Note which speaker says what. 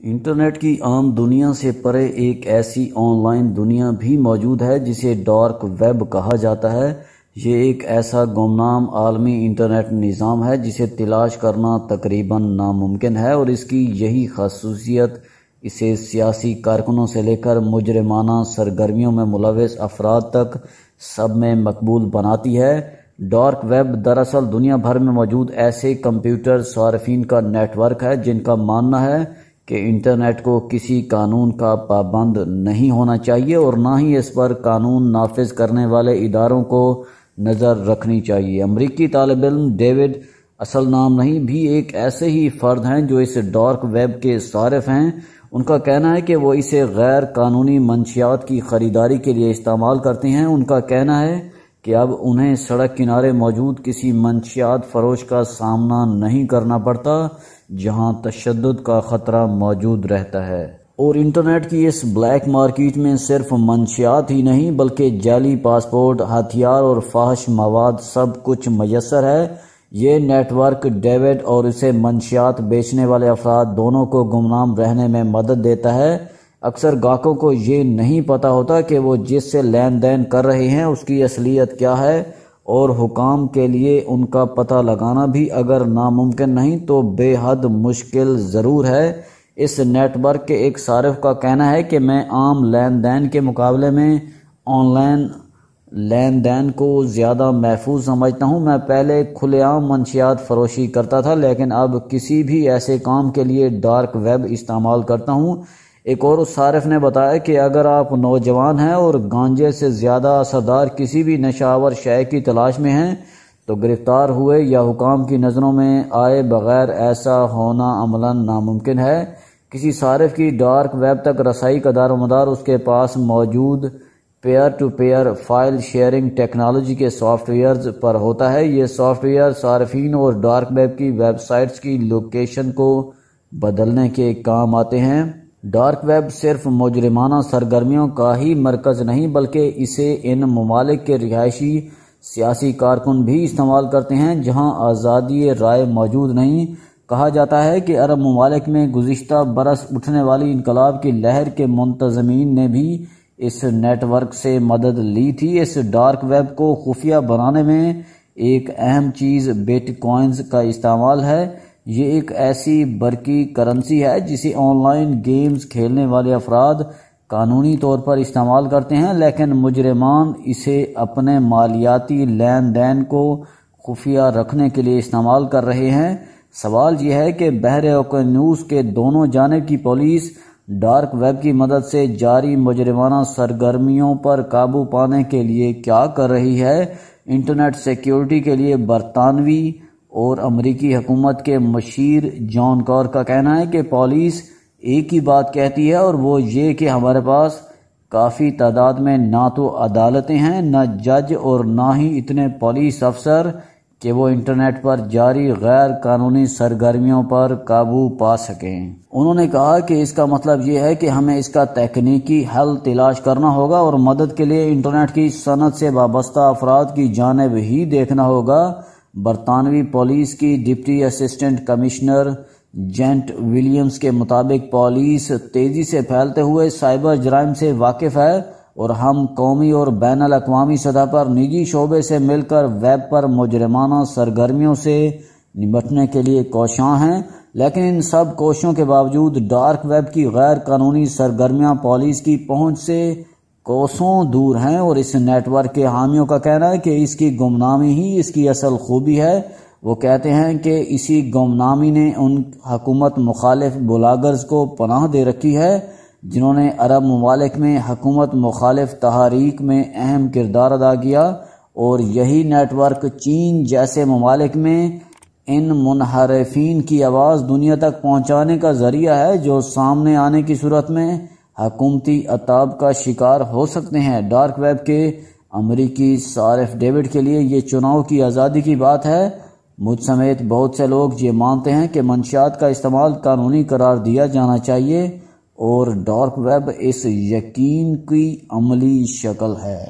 Speaker 1: Internet کی عام دنیا سے پرے ایک ایسی آن لائن دنیا بھی موجود ہے جسے ڈارک ویب کہا جاتا ہے۔ یہ ایک ایسا گمنام عالمی انٹرنیٹ نظام ہے جسے تلاش کرنا تقریباً ناممکن ہے، اور اس کی یہی خصوصیت اسے سیاسی کارکنوں سے لے کر مجرمانہ سرگرمیوں میں ملوث افراد تک سب میں مقبول بناتی ہے۔ ڈارک ویب دراصل دنیا بھر میں موجود ایسے کمپیوٹر صارفین کا نیٹ ورک ہے جن کا ماننا ہے کہ انٹرنیٹ کو کسی قانون کا پابند نہیں ہونا چاہیے، اور نہ ہی اس پر قانون نافذ کرنے والے اداروں کو نظر رکھنی چاہیے۔ امریکی طالب علم ڈیوڈ، اصل نام نہیں، بھی ایک ایسے ہی فرد ہیں جو اس ڈارک ویب کے صارف ہیں۔ ان کا کہنا ہے کہ وہ اسے غیر قانونی منشیات کی خریداری کے لیے استعمال کرتے ہیں۔ ان کا کہنا ہے کہ اب انہیں سڑک کنارے موجود کسی منشیات فروش کا سامنا نہیں کرنا پڑتا جہاں تشدد کا خطرہ موجود رہتا ہے، اور انٹرنیٹ کی اس بلیک مارکیٹ میں صرف منشیات ہی نہیں بلکہ جعلی پاسپورٹ، ہتھیار اور فحش مواد سب کچھ میسر ہے۔ یہ نیٹ ورک ڈیوڈ اور اسے منشیات بیچنے والے افراد دونوں کو گمنام رہنے میں مدد دیتا ہے۔ اکثر گاہکوں کو یہ نہیں پتہ ہوتا کہ وہ جس سے لین دین کر رہے ہیں اس کی اصلیت کیا ہے، اور حکام کے لیے ان کا پتہ لگانا بھی اگر ناممکن نہیں تو بے حد مشکل ضرور ہے۔ اس نیٹ ورک کے ایک صارف کا کہنا ہے کہ میں عام لین دین کے مقابلے میں آن لائن لین دین کو زیادہ محفوظ سمجھتا ہوں۔ میں پہلے کھلے عام منشیات فروشی کرتا تھا، لیکن اب کسی بھی ایسے کام کے لیے ڈارک ویب استعمال کرتا ہوں۔ ایک اور صارف نے بتایا کہ اگر آپ نوجوان ہیں اور گانجے سے زیادہ اثردار کسی بھی نشہ آور شے کی تلاش میں ہیں تو گرفتار ہوئے یا حکام کی نظروں میں آئے بغیر ایسا ہونا عملاً ناممکن ہے۔ کسی صارف کی ڈارک ویب تک رسائی کا دار و مدار اس کے پاس موجود peer to peer file sharing technology کے سافٹ ویئرز پر ہوتا ہے۔ یہ سافٹ ویئر صارفین اور ڈارک ویب کی ویب سائٹس کی لوکیشن کو بدلنے کے کام آتے ہیں۔ ڈارک ویب صرف مجرمانہ سرگرمیوں کا ہی مرکز نہیں بلکہ اسے ان ممالک کے رہائشی سیاسی کارکن بھی استعمال کرتے ہیں جہاں آزادی رائے موجود نہیں۔ کہا جاتا ہے کہ عرب ممالک میں گزشتہ برس اٹھنے والی انقلاب کی لہر کے منتظمین نے بھی اس نیٹ ورک سے مدد لی تھی۔ اس ڈارک ویب کو خفیہ بنانے میں ایک اہم چیز بٹ کوائنز کا استعمال ہے۔ یہ ایک ایسی برقی کرنسی ہے جسے آن لائن گیمز کھیلنے والے افراد قانونی طور پر استعمال کرتے ہیں، لیکن مجرمان اسے اپنے مالیاتی لین دین کو خفیہ رکھنے کے لیے استعمال کر رہے ہیں۔ سوال یہ ہے کہ بحر اوقیانوس کے دونوں جانب کی پولیس ڈارک ویب کی مدد سے جاری مجرمانہ سرگرمیوں پر قابو پانے کے لیے کیا کر رہی ہے۔ انٹرنیٹ سیکیورٹی کے لیے برطانوی اور امریکی حکومت کے مشیر جان کار کا کہنا ہے کہ پولیس ایک ہی بات کہتی ہے، اور وہ یہ کہ ہمارے پاس کافی تعداد میں نہ تو عدالتیں ہیں، نہ جج، اور نہ ہی اتنے پولیس افسر کہ وہ انٹرنیٹ پر جاری غیر قانونی سرگرمیوں پر قابو پا سکیں۔ انہوں نے کہا کہ اس کا مطلب یہ ہے کہ ہمیں اس کا تکنیکی حل تلاش کرنا ہوگا اور مدد کے لیے انٹرنیٹ کی صنعت سے وابستہ افراد کی جانب ہی دیکھنا ہوگا۔ برطانوی پولیس کی deputy assistant commissioner Janet Williams کے مطابق پولیس تیزی سے پھیلتے ہوئے سائبر جرائم سے واقف ہے، اور ہم قومی اور بین الاقوامی سطح پر نجی شعبے سے مل کر ویب پر مجرمانہ سرگرمیوں سے نمٹنے کے لیے کوشاں ہیں۔ لیکن ان سب کوششوں کے باوجود ڈارک ویب کی غیر قانونی سرگرمیاں پولیس کی پہنچ سے کوسوں دور ہیں، اور اس نیٹ ورک کے حامیوں کا کہنا ہے کہ اس کی گمنامی ہی اس کی اصل خوبی ہے۔ وہ کہتے ہیں کہ اسی گمنامی نے ان حکومت مخالف بلاگرز کو پناہ دے رکھی ہے جنہوں نے عرب ممالک میں حکومت مخالف تحریک میں اہم کردار ادا کیا، اور یہی نیٹ ورک چین جیسے ممالک میں ان منحرفین کی آواز دنیا تک پہنچانے کا ذریعہ ہے جو سامنے آنے کی صورت میں حکومتی عتاب کا شکار ہو سکتے ہیں۔ ڈارک ویب کے امریکی صارف ڈیوڈ کے لیے یہ چناؤ کی آزادی کی بات ہے۔ مجھ سمیت بہت سے لوگ یہ مانتے ہیں کہ منشیات کا استعمال قانونی قرار دیا جانا چاہیے، اور ڈارک ویب اس یقین کی عملی شکل ہے۔